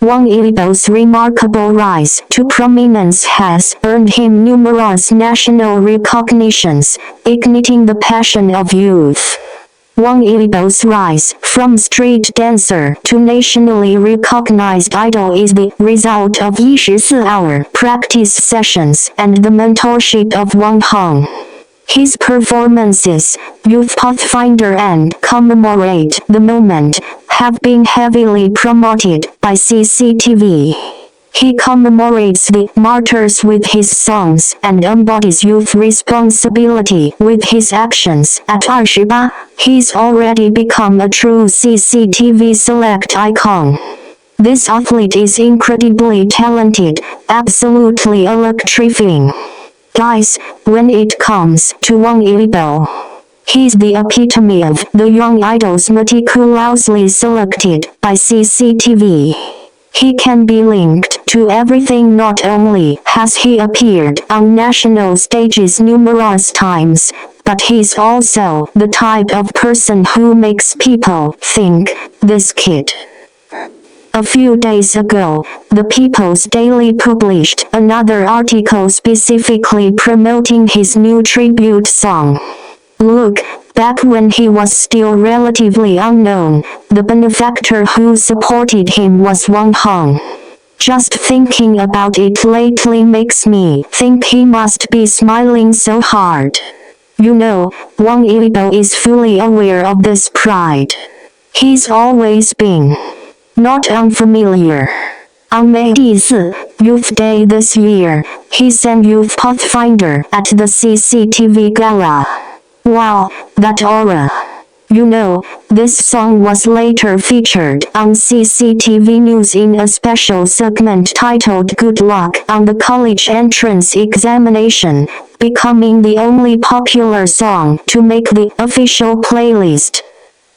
Wang Yibo's remarkable rise to prominence has earned him numerous national recognitions, igniting the passion of youth. Wang Yibo's rise from street dancer to nationally recognized idol is the result of 24-hour practice sessions and the mentorship of Wang Han. His performances, Youth Pathfinder and Commemorate the Moment, have been heavily promoted by CCTV. He commemorates the martyrs with his songs and embodies youth responsibility with his actions. At 28, he's already become a true CCTV select icon. This athlete is incredibly talented, absolutely electrifying. Guys, when it comes to Wang Yibo, he's the epitome of the young idols meticulously selected by CCTV. He can be linked to everything. Not only has he appeared on national stages numerous times, but he's also the type of person who makes people think, this kid. A few days ago, the People's Daily published another article specifically promoting his new tribute song. Look, back when he was still relatively unknown, the benefactor who supported him was Wang Han. Just thinking about it lately makes me think he must be smiling so hard. You know, Wang Yibo is fully aware of this pride. He's always been not unfamiliar. On May 4th, Youth Day this year, he sang Youth Pathfinder at the CCTV Gala. Wow, that aura. You know, this song was later featured on CCTV News in a special segment titled Good Luck on the College Entrance Examination, becoming the only popular song to make the official playlist.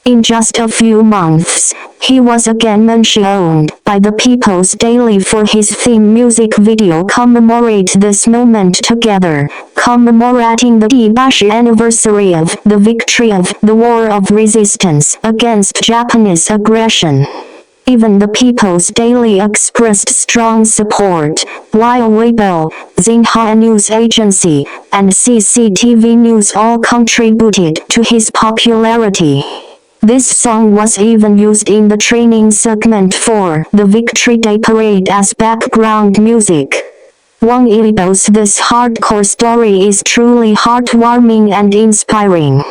In just a few months, he was again mentioned by the People's Daily for his theme music video Commemorate This Moment Together, commemorating the 80th anniversary of the victory of the War of Resistance against Japanese aggression. Even the People's Daily expressed strong support, while Weibo, Xinhua News Agency, and CCTV News all contributed to his popularity. This song was even used in the training segment for the Victory Day Parade as background music. Wang Yibo's this hardcore story is truly heartwarming and inspiring.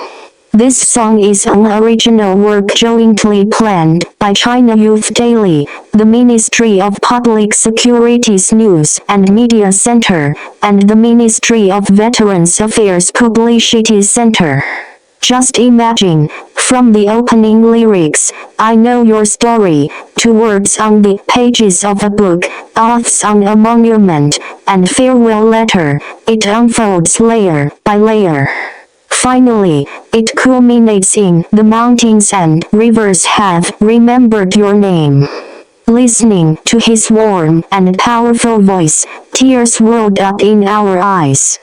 This song is an original work jointly planned by China Youth Daily, the Ministry of Public Security's News and Media Center, and the Ministry of Veterans Affairs Publicity Center. Just imagine, from the opening lyrics, I know your story, to words on the pages of a book, oaths on a monument, and farewell letter, it unfolds layer by layer. Finally, it culminates in the mountains and rivers have remembered your name. Listening to his warm and powerful voice, tears welled up in our eyes.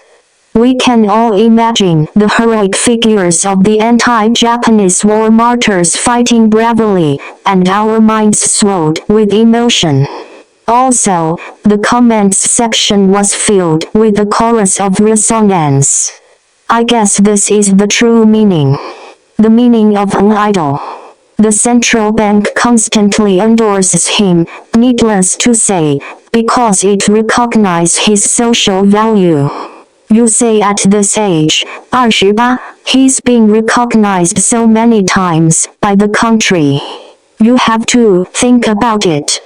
We can all imagine the heroic figures of the anti-Japanese war martyrs fighting bravely, and our minds swelled with emotion. Also, the comments section was filled with a chorus of resonance. I guess this is the true meaning. The meaning of an idol. The central bank constantly endorses him, needless to say, because it recognizes his social value. You say at this age, 28, he's been recognized so many times by the country. You have to think about it.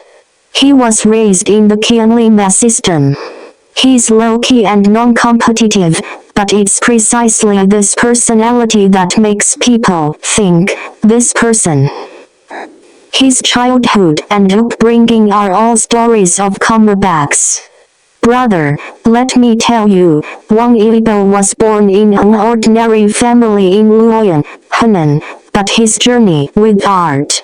He was raised in the Qianlima system. He's low-key and non-competitive, but it's precisely this personality that makes people think, this person. His childhood and upbringing are all stories of comebacks. Brother, let me tell you, Wang Yibo was born in an ordinary family in Luoyang, Henan, but his journey with art.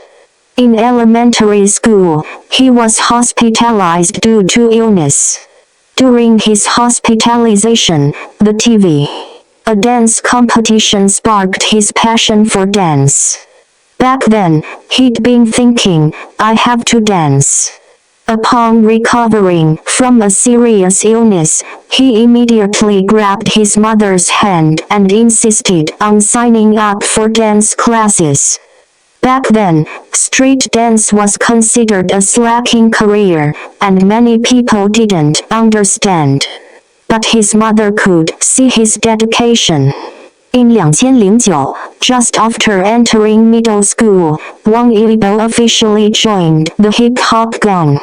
In elementary school, he was hospitalized due to illness. During his hospitalization, the TV, a dance competition sparked his passion for dance. Back then, he'd been thinking, I have to dance. Upon recovering from a serious illness, he immediately grabbed his mother's hand and insisted on signing up for dance classes. Back then, street dance was considered a slacking career, and many people didn't understand. But his mother could see his dedication. In 2009, just after entering middle school, Wang Yibo officially joined the hip-hop gang.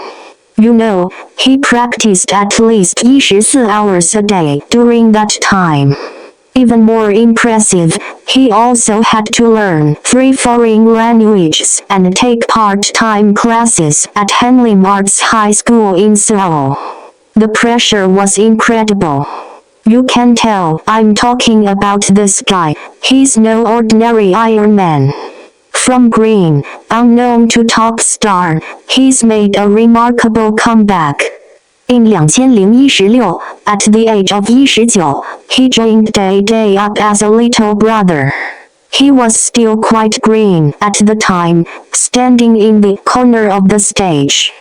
You know, he practiced at least 24 hours a day during that time. Even more impressive, he also had to learn 3 foreign languages and take part-time classes at Hanlim Arts High School in Seoul. The pressure was incredible. You can tell I'm talking about this guy. He's no ordinary Iron Man. From green, unknown to top star, he's made a remarkable comeback. In 2016, at the age of 19, he joined Day Up as a little brother. He was still quite green at the time, standing in the corner of the stage.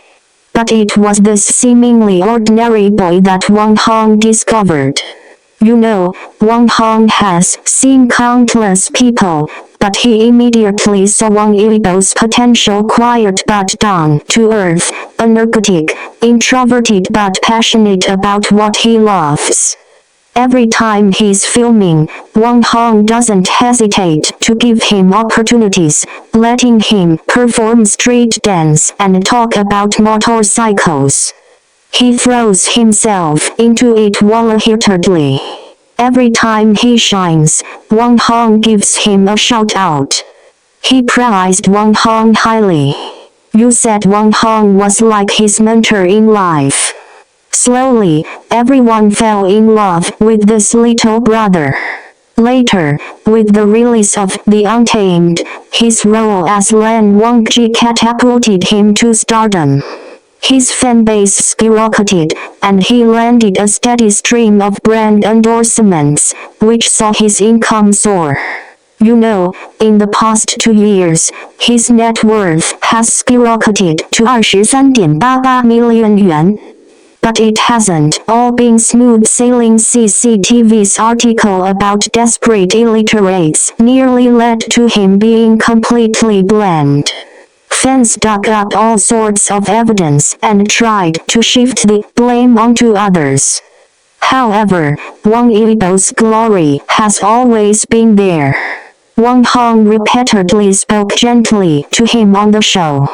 But it was this seemingly ordinary boy that Wang Han discovered. You know, Wang Han has seen countless people, but he immediately saw Wang Yibo's potential, quiet but down-to-earth, energetic, introverted but passionate about what he loves. Every time he's filming, Wang Han doesn't hesitate to give him opportunities, letting him perform street dance and talk about motorcycles. He throws himself into it wholeheartedly. Every time he shines, Wang Han gives him a shout-out. He prized Wang Han highly. You said Wang Han was like his mentor in life. Slowly, everyone fell in love with this little brother. Later, with the release of The Untamed, his role as Lan Wangji catapulted him to stardom. His fanbase skyrocketed, and he landed a steady stream of brand endorsements, which saw his income soar. You know, in the past 2 years, his net worth has skyrocketed to 23.88 million yuan. But it hasn't all been smooth sailing. CCTV's article about desperate illiterates nearly led to him being completely blamed. Fans dug up all sorts of evidence and tried to shift the blame onto others. However, Wang Yibo's glory has always been there. Wang Han repeatedly spoke gently to him on the show.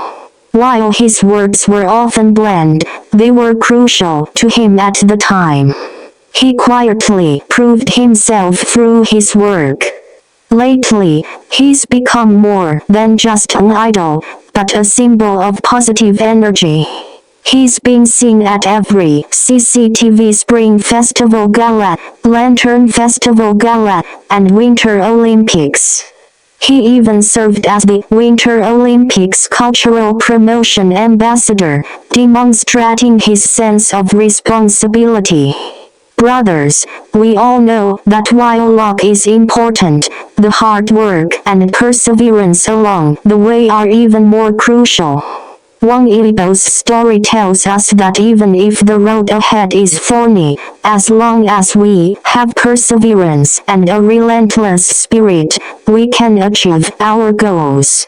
While his words were often bland, they were crucial to him at the time. He quietly proved himself through his work. Lately, he's become more than just an idol, but a symbol of positive energy. He's been seen at every CCTV Spring Festival Gala, Lantern Festival Gala, and Winter Olympics. He even served as the Winter Olympics Cultural Promotion Ambassador, demonstrating his sense of responsibility. Brothers, we all know that while luck is important, the hard work and perseverance along the way are even more crucial. Wang Yibo's story tells us that even if the road ahead is thorny, as long as we have perseverance and a relentless spirit, we can achieve our goals.